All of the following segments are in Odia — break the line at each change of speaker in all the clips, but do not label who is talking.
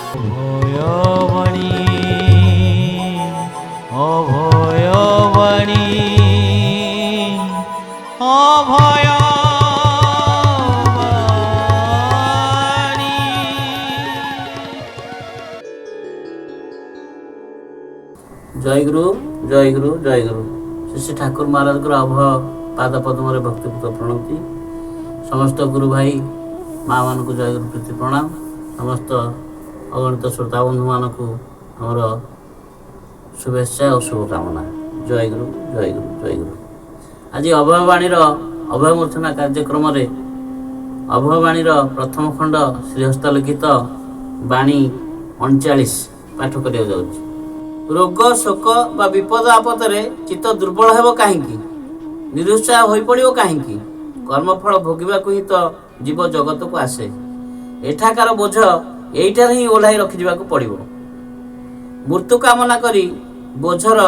অভয়বাণী অভয়বাণী অভয়বাণী।
জয় গুরু জয় গুরু জয় গুরু। শ্ରୀ ଶ୍ରୀ ଠାକୁର ମହାରାଜଙ୍କର ଅଭୟ ପାଦ ପଦ୍ମରେ ଭକ୍ତିପୂତ ପ୍ରଣତି। ସମସ୍ତ ଗୁରୁ ଭାଇ ମା' ମାନଙ୍କୁ ଜୟ ଗୁରୁ ପ୍ରୀତି ପ୍ରଣାମ। ସମସ୍ତ ଅଗଣିତ ଶ୍ରୋତା ବନ୍ଧୁମାନଙ୍କୁ ଆମର শুভেচ্ছা ଓ শুভକାମନା। ଜୟ ଗୁରୁ ଜୟ ଗୁରୁ ଜୟ ଗୁରୁ। ଆଜି ଅଭୟବାଣୀର ଅଭୟମୂର୍ଚ୍ଛନା କାର୍ଯ୍ୟକ୍ରମରେ ଅଭୟବାଣୀର ପ୍ରଥମ ଖଣ୍ଡ ଶ୍ରୀହସ୍ତ ଲିଖିତ ବାଣୀ 39 ପାଠ କରିବାକୁ ଯାଉଛି। ରୋଗ ଶୋକ ବା ବିପଦ ଆପଦରେ ଚିତ୍ତ ଦୁର୍ବଳ ହେବ କାହିଁକି? ନିରୁତ୍ସାହ ହୋଇପଡ଼ିବ କାହିଁକି? କର୍ମଫଳ ଭୋଗିବାକୁ ହିଁ ତ ଜୀବ ଜଗତକୁ ଆସେ। ଏଠାକାର ବୋଝ ଏଇଟାରେ ହିଁ ଓହ୍ଲାଇ ରଖିଯିବାକୁ ପଡ଼ିବ। ମୃତ୍ୟୁ କାମନା କରି ବୋଝର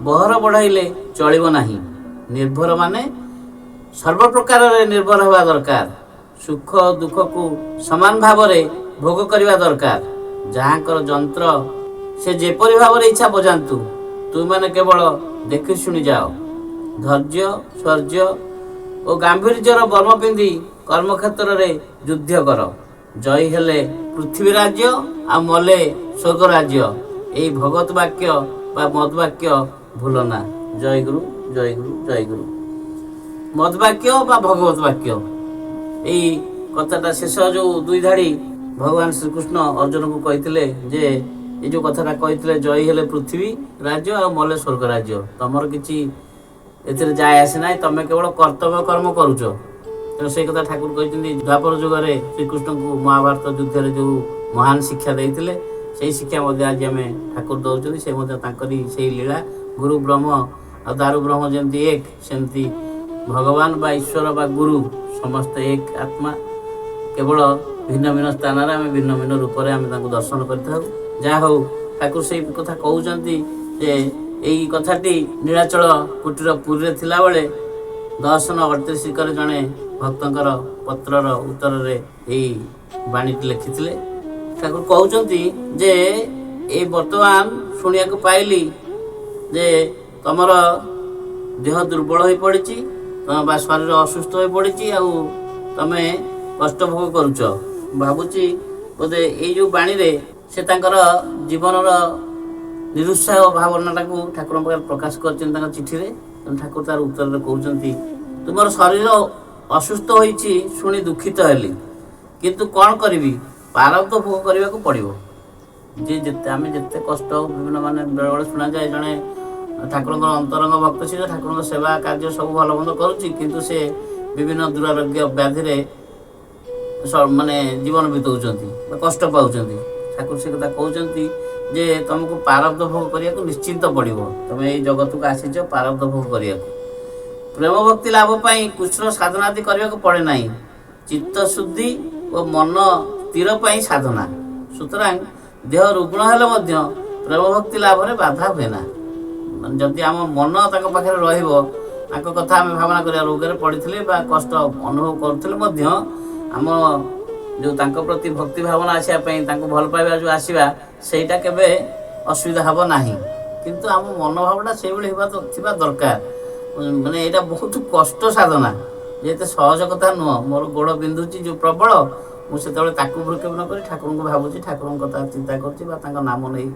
ବହର ବଢ଼ାଇଲେ ଚଳିବ ନାହିଁ। ନିର୍ଭର ମାନେ ସର୍ବପ୍ରକାରରେ ନିର୍ଭର ହେବା ଦରକାର। ସୁଖ ଦୁଃଖକୁ ସମାନ ଭାବରେ ଭୋଗ କରିବା ଦରକାର। ଯାହାଙ୍କର ଯନ୍ତ୍ର ସେ ଯେପରି ଭାବରେ ଇଚ୍ଛା ବଜାନ୍ତୁ, ତୁମେମାନେ କେବଳ ଦେଖି ଶୁଣି ଯାଅ। ଧୈର୍ଯ୍ୟ ଶୌର୍ଯ୍ୟ ଓ ଗାମ୍ଭୀର୍ଯ୍ୟର ବର୍ମ ପିନ୍ଧି କର୍ମକ୍ଷେତ୍ରରେ ଯୁଦ୍ଧ କର। ଜୟୀ ହେଲେ ପୃଥିବୀ ରାଜ୍ୟ, ଆଉ ମଲେ ସ୍ୱର୍ଗ ରାଜ୍ୟ। ଏହି ଭଗବତ ବାକ୍ୟ ବା ମଦ ବାକ୍ୟ ଭୁଲ ନା। ଜୟ ଗୁରୁ ଜୟ ଗୁରୁ ଜୟ ଗୁରୁ। ମଦ ବାକ୍ୟ ବା ଭଗବତ ବାକ୍ୟ, ଏଇ କଥାଟା ଶେଷ ଯେଉଁ ଦୁଇ ଧାଡ଼ି ଭଗବାନ ଶ୍ରୀକୃଷ୍ଣ ଅର୍ଜୁନକୁ କହିଥିଲେ ଯେ এই ଯେଉଁ କଥାଟା କହିଥିଲେ, ଜୟୀ ହେଲେ ପୃଥିବୀ ରାଜ୍ୟ ଆଉ ମଲେ ସ୍ୱର୍ଗ ରାଜ୍ୟ। ତମର କିଛି ଏଥିରେ ଯାଏ ଆସେ ନାହିଁ, ତମେ କେବଳ କର୍ତ୍ତବ୍ୟ କର୍ମ କରୁଛ। ତେଣୁ ସେଇ କଥା ଠାକୁର କହିଛନ୍ତି ଦ୍ୱାପର ଯୁଗରେ ଶ୍ରୀକୃଷ୍ଣଙ୍କୁ ମହାଭାରତ ଯୁଦ୍ଧରେ ଯେଉଁ ମହାନ ଶିକ୍ଷା ଦେଇଥିଲେ, ସେଇ ଶିକ୍ଷା ମଧ୍ୟ ଆଜି ଆମେ ଠାକୁର ଦେଉଛନ୍ତି। ସେ ମଧ୍ୟ ତାଙ୍କରି ସେଇ ଲୀଳା। ଗୁରୁ ବ୍ରହ୍ମ ଆଉ ଦାରୁ ବ୍ରହ୍ମ ଯେମିତି ଏକ, ସେମିତି ଭଗବାନ ବା ଈଶ୍ୱର ବା ଗୁରୁ ସମସ୍ତେ ଏକ ଆତ୍ମା। କେବଳ ଭିନ୍ନ ଭିନ୍ନ ସ୍ଥାନରେ ଆମେ ଭିନ୍ନ ଭିନ୍ନ ରୂପରେ ଆମେ ତାଙ୍କୁ ଦର୍ଶନ କରିଥାଉ। ଯାହା ହଉ ଠାକୁର ସେଇ କଥା କହୁଛନ୍ତି ଯେ ଏଇ କଥାଟି ନୀଳାଚଳ କୁଟୀର ପୁରୀରେ ଥିଲାବେଳେ 1038 ଜଣେ ଭକ୍ତଙ୍କର ପତ୍ରର ଉତ୍ତରରେ ଏଇ ବାଣୀଟି ଲେଖିଥିଲେ। ଠାକୁର କହୁଛନ୍ତି ଯେ ଏଇ ବର୍ତ୍ତମାନ ଶୁଣିବାକୁ ପାଇଲି ଯେ ତମର ଦେହ ଦୁର୍ବଳ ହୋଇପଡ଼ିଛି ବା ଶରୀର ଅସୁସ୍ଥ ହୋଇପଡ଼ିଛି, ଆଉ ତମେ କଷ୍ଟ ଭୋଗ କରୁଛ। ଭାବୁଛି ବୋଧେ ଏଇ ଯେଉଁ ବାଣୀରେ ସେ ତାଙ୍କର ଜୀବନର ନିରୁତ୍ସାହ ଭାବନାଟାକୁ ଠାକୁରଙ୍କ ପାଖରେ ପ୍ରକାଶ କରିଛନ୍ତି ତାଙ୍କ ଚିଠିରେ। ତେଣୁ ଠାକୁର ତାର ଉତ୍ତରରେ କହୁଛନ୍ତି, ତୁମର ଶରୀର ଅସୁସ୍ଥ ହୋଇଛି ଶୁଣି ଦୁଃଖିତ ହେଲି, କିନ୍ତୁ କ'ଣ କରିବି, ପ୍ରାରବ୍ଧ ଭୋଗ କରିବାକୁ ପଡ଼ିବ। ଯେ ଯେତେ ଆମେ ଯେତେ କଷ୍ଟ ବିଭିନ୍ନ ମାନେ ବେଳେବେଳେ ଶୁଣାଯାଏ ଜଣେ ଠାକୁରଙ୍କର ଅନ୍ତରଙ୍ଗ ଭକ୍ତ, ସେ ଠାକୁରଙ୍କ ସେବା କାର୍ଯ୍ୟ ସବୁ ଭଲ ମନ୍ଦ କରୁଛି, କିନ୍ତୁ ସେ ବିଭିନ୍ନ ଦୁରାରୋଗ୍ୟ ବ୍ୟାଧିରେ ମାନେ ଜୀବନ ବିତାଉଛନ୍ତି ବା କଷ୍ଟ ପାଉଛନ୍ତି। ଠାକୁର ସେ କଥା କହୁଛନ୍ତି ଯେ ତମକୁ ପ୍ରାରବ୍ଧ ଭୋଗ କରିବାକୁ ନିଶ୍ଚିନ୍ତ ପଡ଼ିବ। ତମେ ଏଇ ଜଗତକୁ ଆସିଛ ପ୍ରାରବ୍ଧ ଭୋଗ କରିବାକୁ। ପ୍ରେମ ଭକ୍ତି ଲାଭ ପାଇଁ କୁଶଳ ସାଧନା ଆଦି କରିବାକୁ ପଡ଼େ ନାହିଁ। ଚିତ୍ତ ଶୁଦ୍ଧି ଓ ମନ ସ୍ଥିର ପାଇଁ ସାଧନା। ସୁତରାଂ ଦେହ ରୁଗ୍ଣ ହେଲେ ମଧ୍ୟ ପ୍ରେମ ଭକ୍ତି ଲାଭରେ ବାଧା ହୁଏ ନା। ଯଦି ଆମ ମନ ତାଙ୍କ ପାଖରେ ରହିବ, ତାଙ୍କ କଥା ଆମେ ଭାବନା କରିବା, ରୋଗରେ ପଡ଼ିଥିଲେ ବା କଷ୍ଟ ଅନୁଭବ କରୁଥିଲେ ମଧ୍ୟ ଆମ ଯେଉଁ ତାଙ୍କ ପ୍ରତି ଭକ୍ତି ଭାବନା ଆସିବା ପାଇଁ, ତାଙ୍କୁ ଭଲ ପାଇବା ଯେଉଁ ଆସିବା, ସେଇଟା କେବେ ଅସୁବିଧା ହେବ ନାହିଁ। କିନ୍ତୁ ଆମ ମନୋଭାବଟା ସେଇଭଳି ଥିବା ଦରକାର। ମାନେ ଏଇଟା ବହୁତ କଷ୍ଟ ସାଧନା, ଯେ ଏତେ ସହଜ କଥା ନୁହଁ। ମୋର ଗୋଡ଼ ବିନ୍ଧୁଛି ଯେଉଁ ପ୍ରବଳ, ମୁଁ ସେତେବେଳେ ତାକୁ ଭୃକ୍ଷେପ ନ କରି ଠାକୁରଙ୍କୁ ଭାବୁଛି, ଠାକୁରଙ୍କ କଥା ଚିନ୍ତା କରୁଛି ବା ତାଙ୍କ ନାମ ନେଇ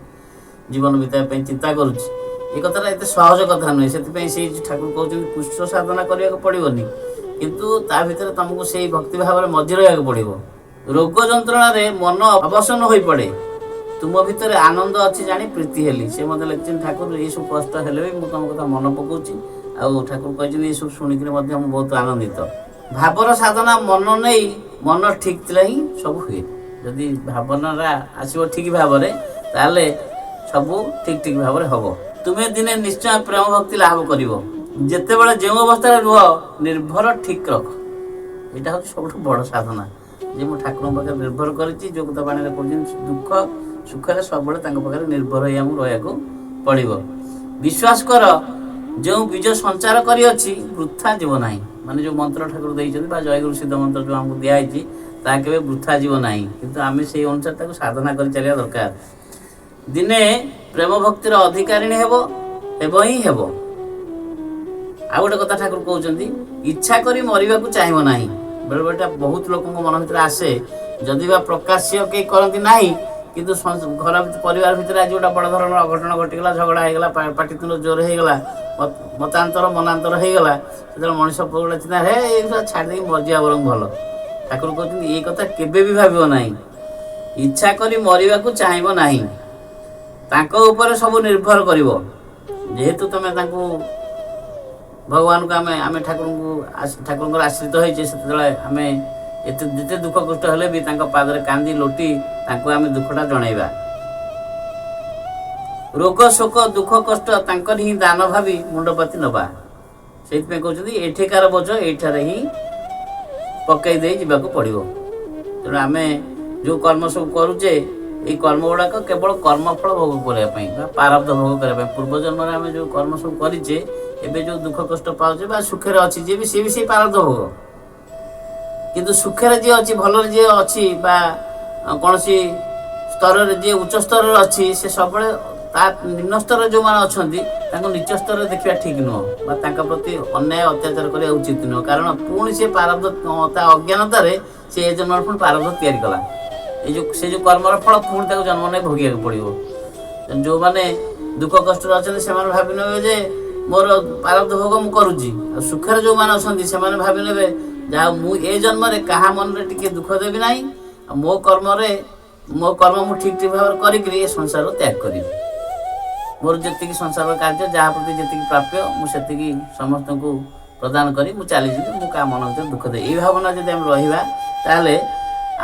ଜୀବନ ବିତାଇବା ପାଇଁ ଚିନ୍ତା କରୁଛି। ଏ କଥାଟା ଏତେ ସହଜ କଥା ନୁହେଁ। ସେଥିପାଇଁ ସେଇ ଠାକୁର କହୁଛନ୍ତି କୁଶଳ ସାଧନା କରିବାକୁ ପଡ଼ିବନି, କିନ୍ତୁ ତା ଭିତରେ ତମକୁ ସେଇ ଭକ୍ତି ଭାବରେ ମଝି ରହିବାକୁ ପଡ଼ିବ। ରୋଗ ଯନ୍ତ୍ରଣାରେ ମନ ଅବସନ୍ନ ହୋଇପଡ଼େ, ତୁମ ଭିତରେ ଆନନ୍ଦ ଅଛି ଜାଣି ପ୍ରୀତି ହେଲି। ସେ ମଧ୍ୟ ଲେଖିଛନ୍ତି ଠାକୁର ଏଇସବୁ କଷ୍ଟ ହେଲେ ବି ମୁଁ ତମ କଥା ମନେ ପକାଉଛି, ଆଉ ଠାକୁର କହିଛନ୍ତି ଏସବୁ ଶୁଣିକିରି ମଧ୍ୟ ମୁଁ ବହୁତ ଆନନ୍ଦିତ। ଭାବର ସାଧନା ମନ ନେଇ, ମନ ଠିକ୍ ଥିଲେ ହିଁ ସବୁ ହୁଏ। ଯଦି ଭାବନାଟା ଆସିବ ଠିକ୍ ଭାବରେ, ତାହେଲେ ସବୁ ଠିକ୍ ଭାବରେ ହେବ। ତୁମେ ଦିନେ ନିଶ୍ଚୟ ପ୍ରେମ ଭକ୍ତି ଲାଭ କରିବ। ଯେତେବେଳେ ଯେଉଁ ଅବସ୍ଥାରେ ରୁହ, ନିର୍ଭର ଠିକ୍ ରଖ। ଏଇଟା ହେଉଛି ସବୁଠୁ ବଡ଼ ସାଧନା, ଯେ ମୁଁ ଠାକୁରଙ୍କ ପାଖରେ ନିର୍ଭର କରିଛି। ଯେଉଁ କଥା ବାଣୀରେ କହୁଛନ୍ତି ଦୁଃଖ ସୁଖରେ ସବୁବେଳେ ତାଙ୍କ ପାଖରେ ନିର୍ଭର ହୋଇ ଆମକୁ ରହିବାକୁ ପଡ଼ିବ। ବିଶ୍ୱାସ କର, ଯେଉଁ ବୀଜ ସଞ୍ଚାର କରିଅଛି ବୃଥା ଯିବ ନାହିଁ। ମାନେ ଯେଉଁ ମନ୍ତ୍ର ଠାକୁର ଦେଇଛନ୍ତି ବା ଜୟଗୁରୁ ସିଦ୍ଧ ମନ୍ତ୍ର ଯେଉଁ ଆମକୁ ଦିଆହେଇଛି, ତାହା କେବେ ବୃଥା ଯିବ ନାହିଁ। କିନ୍ତୁ ଆମେ ସେଇ ଅନୁସାରେ ତାକୁ ସାଧନା କରି ଚାଲିବା ଦରକାର। ଦିନେ ପ୍ରେମ ଭକ୍ତିର ଅଧିକାରିଣୀ ହେବ ହିଁ ହେବ। ଆଉ ଗୋଟେ କଥା ଠାକୁର କହୁଛନ୍ତି, ଇଚ୍ଛା କରି ମରିବାକୁ ଚାହିଁବ ନାହିଁ। ବେଳେବେଳେ ଏଟା ବହୁତ ଲୋକଙ୍କ ମନ ଭିତରେ ଆସେ, ଯଦି ବା ପ୍ରକାଶ୍ୟ କେହି କରନ୍ତି ନାହିଁ, କିନ୍ତୁ ଘର ପରିବାର ଭିତରେ ଆଜି ଗୋଟେ ବଡ଼ ଧରଣର ଅଘଟଣ ଘଟିଗଲା, ଝଗଡ଼ା ହେଇଗଲା, ପାଟିତୁଣ୍ଡ ଜୋର ହେଇଗଲା, ମତାନ୍ତର ମନାନ୍ତର ହେଇଗଲା, ସେତେବେଳେ ମଣିଷ ପୁଅ ଚିନ୍ତା ହେ ଏଇଟା ଛାଡ଼ି ଦେଇକି ମରିଯିବା ବରଂ ଭଲ। ଠାକୁର କହୁଛନ୍ତି ଏଇ କଥା କେବେ ବି ଭାବିବ ନାହିଁ। ଇଚ୍ଛା କରି ମରିବାକୁ ଚାହିଁବ ନାହିଁ। ତାଙ୍କ ଉପରେ ସବୁ ନିର୍ଭର କରିବ। ଯେହେତୁ ତମେ ତାଙ୍କୁ ଭଗବାନଙ୍କୁ ଆମେ ଠାକୁରଙ୍କର ଆଶ୍ରିତ ହେଇଛେ, ସେତେବେଳେ ଆମେ ଯେତେ ଦୁଃଖ କଷ୍ଟ ହେଲେ ବି ତାଙ୍କ ପାଦରେ କାନ୍ଦି ଲୋଟି ତାଙ୍କୁ ଆମେ ଦୁଃଖଟା ଜଣେଇବା। ରୋଗ ଶୋକ ଦୁଃଖ କଷ୍ଟ ତାଙ୍କର ହିଁ ଦାନ ଭାବି ମୁଣ୍ଡପାତି ନେବା। ସେଇଥିପାଇଁ କହୁଛନ୍ତି ଏଠିକାର ବୋଝ ଏଇଠାରେ ହିଁ ପକାଇ ଦେଇ ଯିବାକୁ ପଡ଼ିବ। ତେଣୁ ଆମେ ଯେଉଁ କର୍ମ ସବୁ କରୁଛେ, ଏଇ କର୍ମ ଗୁଡ଼ାକ କେବଳ କର୍ମଫଳ ଭୋଗ କରିବା ପାଇଁ ବା ପ୍ରାରବ୍ଧ ଭୋଗ କରିବା ପାଇଁ। ପୂର୍ବଜନ୍ମରେ ଆମେ ଯେଉଁ କର୍ମ ସବୁ କରିଛେ, ଏବେ ଯେଉଁ ଦୁଃଖ କଷ୍ଟ ପାଉଛେ ବା ସୁଖରେ ଅଛି ଯିଏ ବି, ସିଏ ବି ସେଇ ପ୍ରାରବ୍ଧ ଭୋଗ। କିନ୍ତୁ ସୁଖରେ ଯିଏ ଅଛି, ଭଲରେ ଯିଏ ଅଛି, ବା କୌଣସି ସ୍ତରରେ ଯିଏ ଉଚ୍ଚ ସ୍ତରରେ ଅଛି, ସେ ସବୁବେଳେ ତା ନିମ୍ନ ସ୍ତରରେ ଯେଉଁମାନେ ଅଛନ୍ତି ତାଙ୍କୁ ନିଚ ସ୍ତରରେ ଦେଖିବା ଠିକ୍ ନୁହଁ, ବା ତାଙ୍କ ପ୍ରତି ଅନ୍ୟାୟ ଅତ୍ୟାଚାର କରିବା ଉଚିତ ନୁହଁ। କାରଣ ପୁଣି ସେ ପ୍ରାରବ୍ଧ, ତା ଅଜ୍ଞାନତାରେ ସେ ଏ ଜନ୍ମରେ ପୁଣି ପ୍ରାରବ୍ଧ ତିଆରି କଲା। ସେ ଯେଉଁ କର୍ମର ଫଳ ପୁଣି ତାକୁ ଜନ୍ମ ନେଇ ଭୋଗିବାକୁ ପଡ଼ିବ। ଯେଉଁମାନେ ଦୁଃଖ କଷ୍ଟରେ ଅଛନ୍ତି ସେମାନେ ଭାବି ନେବେ ଯେ ମୋର ପ୍ରାରବ୍ଧ ଭୋଗ ମୁଁ କରୁଛି। ଆଉ ସୁଖରେ ଯେଉଁମାନେ ଅଛନ୍ତି ସେମାନେ ଭାବି ନେବେ ଯାହା ମୁଁ ଏ ଜନ୍ମରେ କାହା ମନରେ ଟିକେ ଦୁଃଖ ଦେବି ନାହିଁ, ଆଉ ମୋ କର୍ମ ମୁଁ ଠିକ୍ ଭାବରେ କରିକିରି ଏ ସଂସାର ତ୍ୟାଗ କରିବି। ମୋର ଯେତିକି ସଂସାର କାର୍ଯ୍ୟ, ଯାହା ପ୍ରତି ଯେତିକି ପ୍ରାପ୍ୟ, ମୁଁ ସେତିକି ସମସ୍ତଙ୍କୁ ପ୍ରଦାନ କରି ମୁଁ ଚାଲିଯିବି, ମୁଁ କାହା ମନ ଭିତରେ ଦୁଃଖ ଦେବି। ଏଇ ଭାବନା ଯଦି ଆମେ ରହିବା, ତାହେଲେ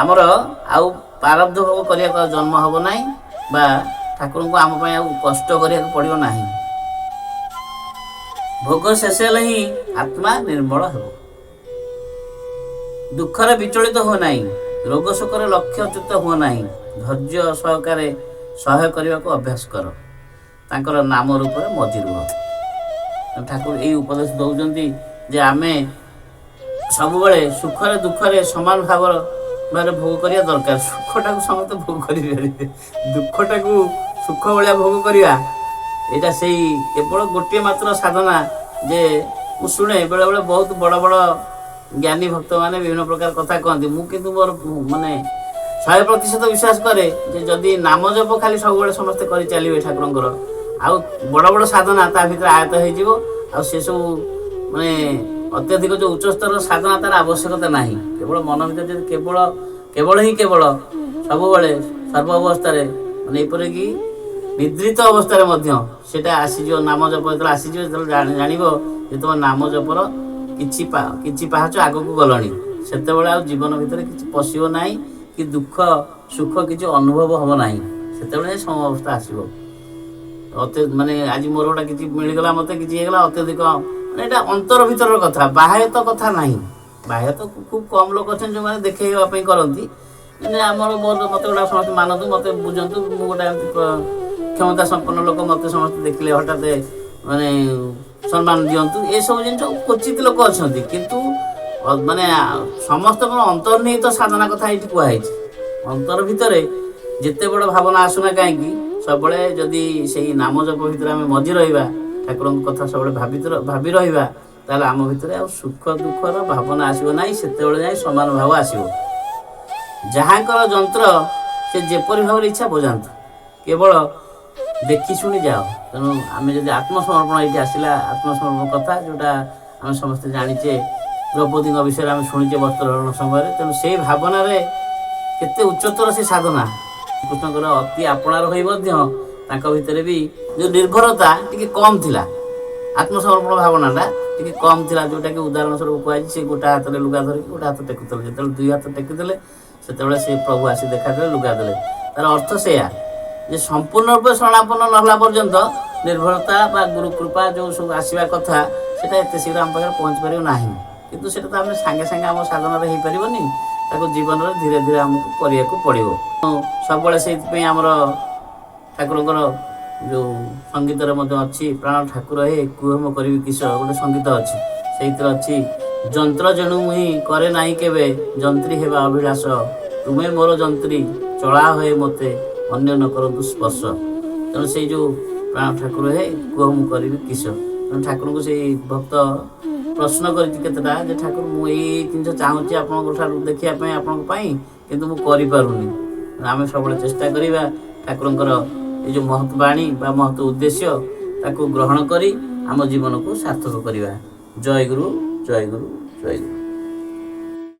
ଆମର ଆଉ ପ୍ରାରବ୍ଧ ଭୋଗ କରିବାକୁ ଆଉ ଜନ୍ମ ହେବ ନାହିଁ, ବା ଠାକୁରଙ୍କୁ ଆମ ପାଇଁ ଆଉ କଷ୍ଟ କରିବାକୁ ପଡ଼ିବ ନାହିଁ। ଭୋଗ ଶେଷ ହେଲେ ହିଁ ଆତ୍ମା ନିର୍ମଳ ହେବ। ଦୁଃଖରେ ବିଚଳିତ ହୁଅ ନାହିଁ, ରୋଗ ଶୋକରେ ଲକ୍ଷ୍ୟଚ୍ୟୁତ ହୁଅ ନାହିଁ, ଧୈର୍ଯ୍ୟ ସହକାରେ ସହ୍ୟ କରିବାକୁ ଅଭ୍ୟାସ କର, ତାଙ୍କର ନାମ ରୂପରେ ମଜି ରୁହ। ଠାକୁର ଏଇ ଉପଦେଶ ଦେଉଛନ୍ତି ଯେ ଆମେ ସବୁବେଳେ ସୁଖରେ ଦୁଃଖରେ ସମାନ ଭାବରେ ଭୋଗ କରିବା ଦରକାର। ସୁଖଟାକୁ ସମସ୍ତେ ଭୋଗ କରିପାରିବେ, ଦୁଃଖଟାକୁ ସୁଖ ଭଳିଆ ଭୋଗ କରିବା, ଏଇଟା ସେଇ କେବଳ ଗୋଟିଏ ମାତ୍ର ସାଧନା। ଯେ ମୁଁ ଶୁଣେ ବେଳେବେଳେ ବହୁତ ବଡ଼ ବଡ଼ ଜ୍ଞାନୀ ଭକ୍ତମାନେ ବିଭିନ୍ନ ପ୍ରକାର କଥା କହନ୍ତି, ମୁଁ କିନ୍ତୁ ମୋର 100% ବିଶ୍ୱାସ କରେ ଯେ ଯଦି ନାମ ଜପ ଖାଲି ସବୁବେଳେ ସମସ୍ତେ କରି ଚାଲିବେ ଠାକୁରଙ୍କର, ଆଉ ବଡ଼ ବଡ଼ ସାଧନା ତା ଭିତରେ ଆୟତ ହେଇଯିବ। ଆଉ ସେସବୁ ଅତ୍ୟଧିକ ଯେଉଁ ଉଚ୍ଚସ୍ତରର ସାଧନା ତାର ଆବଶ୍ୟକତା ନାହିଁ। କେବଳ ମନ ଭିତରେ ଯଦି କେବଳ ସବୁବେଳେ ସର୍ବ ଅବସ୍ଥାରେ, ଏପରିକି ନିଦ୍ରିତ ଅବସ୍ଥାରେ ମଧ୍ୟ ସେଇଟା ଆସିଯିବ, ନାମ ଜପ ଯେତେବେଳେ ଆସିଯିବ, ଯେତେବେଳେ ଜାଣିବ ଯେ ତୁମ ନାମ ଜପର କିଛି ପାହାଚ ଆଗକୁ ଗଲଣି, ସେତେବେଳେ ଆଉ ଜୀବନ ଭିତରେ କିଛି ପଶିବ ନାହିଁ, କି ଦୁଃଖ ସୁଖ କିଛି ଅନୁଭବ ହେବ ନାହିଁ। ସେତେବେଳେ ସମ ଅବସ୍ଥା ଆସିବ। ଆଜି ମୋର ଗୋଟେ କିଛି ମିଳିଗଲା, ମୋତେ କିଛି ହେଇଗଲା, ଅତ୍ୟଧିକ ଏଇଟା ଅନ୍ତର ଭିତରର କଥା, ବାହ୍ୟତ କଥା ନାହିଁ। ବାହ୍ୟତ ଖୁବ୍ କମ୍ ଲୋକ ଅଛନ୍ତି ଯେଉଁମାନେ ଦେଖେଇବା ପାଇଁ କରନ୍ତି। ମୋତେ ଗୋଟେ ସମସ୍ତେ ମାନନ୍ତୁ, ମୋତେ ବୁଝନ୍ତୁ, ମୁଁ ଗୋଟେ ଏମିତି କ୍ଷମତା ସମ୍ପନ୍ନ ଲୋକ, ମୋତେ ସମସ୍ତେ ଦେଖିଲେ ହଠାତ୍ ସମ୍ମାନ ଦିଅନ୍ତୁ, ଏସବୁ ଜିନିଷ କ୍ୱଚିତ ଲୋକ ଅଛନ୍ତି। କିନ୍ତୁ ସମସ୍ତଙ୍କର ଅନ୍ତର୍ନିହିତ ସାଧନା କଥା ଏଇଠି କୁହାହେଇଛି। ଅନ୍ତର ଭିତରେ ଯେତେ ବଡ଼ ଭାବନା ଆସୁନା କାହିଁକି, ସବୁବେଳେ ଯଦି ସେଇ ନାମ ଜପ ଭିତରେ ଆମେ ମଜି ରହିବା, ଠାକୁରଙ୍କ କଥା ସବୁବେଳେ ଭାବି ରହିବା, ତାହେଲେ ଆମ ଭିତରେ ଆଉ ସୁଖ ଦୁଃଖର ଭାବନା ଆସିବ ନାହିଁ। ସେତେବେଳେ ଯାଇ ସମାନ ଭାବ ଆସିବ। ଯାହାଙ୍କର ଯନ୍ତ୍ର ସେ ଯେପରି ଭାବରେ ଇଚ୍ଛା ବଜାନ୍ତୁ, କେବଳ ଦେଖି ଶୁଣି ଯାଅ। ତେଣୁ ଆମେ ଯଦି ଆତ୍ମସମର୍ପଣ, ଏଇଠି ଆସିଲା ଆତ୍ମସମର୍ପଣ କଥା, ଯେଉଁଟା ଆମେ ସମସ୍ତେ ଜାଣିଛେ, ଦ୍ରୌପଦୀଙ୍କ ବିଷୟରେ ଆମେ ଶୁଣିଛେ ବସ୍ତ୍ରହରଣ ସମୟରେ। ତେଣୁ ସେଇ ଭାବନାରେ କେତେ ଉଚ୍ଚତର ସେ ସାଧନା। କୃଷ୍ଣଙ୍କର ଅତି ଆପଣାର ହୋଇ ମଧ୍ୟ ତାଙ୍କ ଭିତରେ ବି ଯେଉଁ ନିର୍ଭରତା ଟିକେ କମ୍ ଥିଲା, ଆତ୍ମସମର୍ପଣ ଭାବନାଟା ଟିକେ କମ୍ ଥିଲା, ଯେଉଁଟାକି ଉଦାହରଣ ସ୍ୱରୂପ କୁହାଯାଇଛି, ସେ ଗୋଟେ ହାତରେ ଲୁଗା ଧରିକି ଗୋଟେ ହାତ ଟେକୁଥିଲେ। ଯେତେବେଳେ ଦୁଇ ହାତ ଟେକିଦେଲେ, ସେତେବେଳେ ସେ ପ୍ରଭୁ ଆସି ଦେଖାଦେଲେ, ଲୁଗା ଦେଲେ। ତାର ଅର୍ଥ ସେଇଆ ଯେ ସମ୍ପୂର୍ଣ୍ଣ ରୂପେ ଶରଣାପନ୍ନ ନହେଲା ପର୍ଯ୍ୟନ୍ତ ନିର୍ଭରତା ବା ଗୁରୁ କୃପା ଯେଉଁ ସବୁ ଆସିବା କଥା, ସେଇଟା ଏତେ ଶୀଘ୍ର ଆମ ପାଖରେ ପହଞ୍ଚି ପାରିବ ନାହିଁ। କିନ୍ତୁ ସେଇଟା ତ ଆମେ ସାଙ୍ଗେ ସାଙ୍ଗେ ଆମ ସାଧନାରେ ହେଇପାରିବନି, ତାକୁ ଜୀବନରେ ଧୀରେ ଧୀରେ ଆମକୁ କରିବାକୁ ପଡ଼ିବ। ସବୁବେଳେ ସେଇଥିପାଇଁ ଆମର ଠାକୁରଙ୍କର ଯେଉଁ ସଙ୍ଗୀତରେ ମଧ୍ୟ ଅଛି, ପ୍ରାଣ ଠାକୁର ହେ କୁହ ମୁଁ କରିବି କିସ, ଗୋଟେ ସଙ୍ଗୀତ ଅଛି। ସେଇଥିରେ ଅଛି ଯନ୍ତ୍ର ଯେଣୁ ମୁହିଁ କରେ ନାହିଁ କେବେ ଯନ୍ତ୍ରୀ ହେବା ଅଭିଳାଷ ତୁମେ ମୋର ଯନ୍ତ୍ରୀ ଚଳା ହୁଏ ମୋତେ ଅନ୍ୟ ନ କରନ୍ତୁ ସ୍ପର୍ଶ। ତେଣୁ ସେଇ ଯେଉଁ ପ୍ରାଣ ଠାକୁର ହେ କୁହ ମୁଁ କରିବି କିସ। ତେଣୁ ଠାକୁରଙ୍କୁ ସେଇ ଭକ୍ତ ପ୍ରଶ୍ନ କରିଛି କେତେଟା ଯେ ଠାକୁର ମୁଁ ଏଇ ଜିନିଷ ଚାହୁଁଛି ଆପଣଙ୍କ ଠାରୁ ଦେଖିବା ପାଇଁ ଆପଣଙ୍କ ପାଇଁ, କିନ୍ତୁ ମୁଁ କରିପାରୁନି। ଆମେ ସବୁବେଳେ ଚେଷ୍ଟା କରିବା ଠାକୁରଙ୍କର ଏଇ ଯେଉଁ ମହତ୍ ବାଣୀ ବା ମହତ୍ ଉଦ୍ଦେଶ୍ୟ ତାକୁ ଗ୍ରହଣ କରି ଆମ ଜୀବନକୁ ସାର୍ଥକ କରିବା। ଜୟ ଗୁରୁ, ଜୟ ଗୁରୁ, ଜୟ ଗୁରୁ।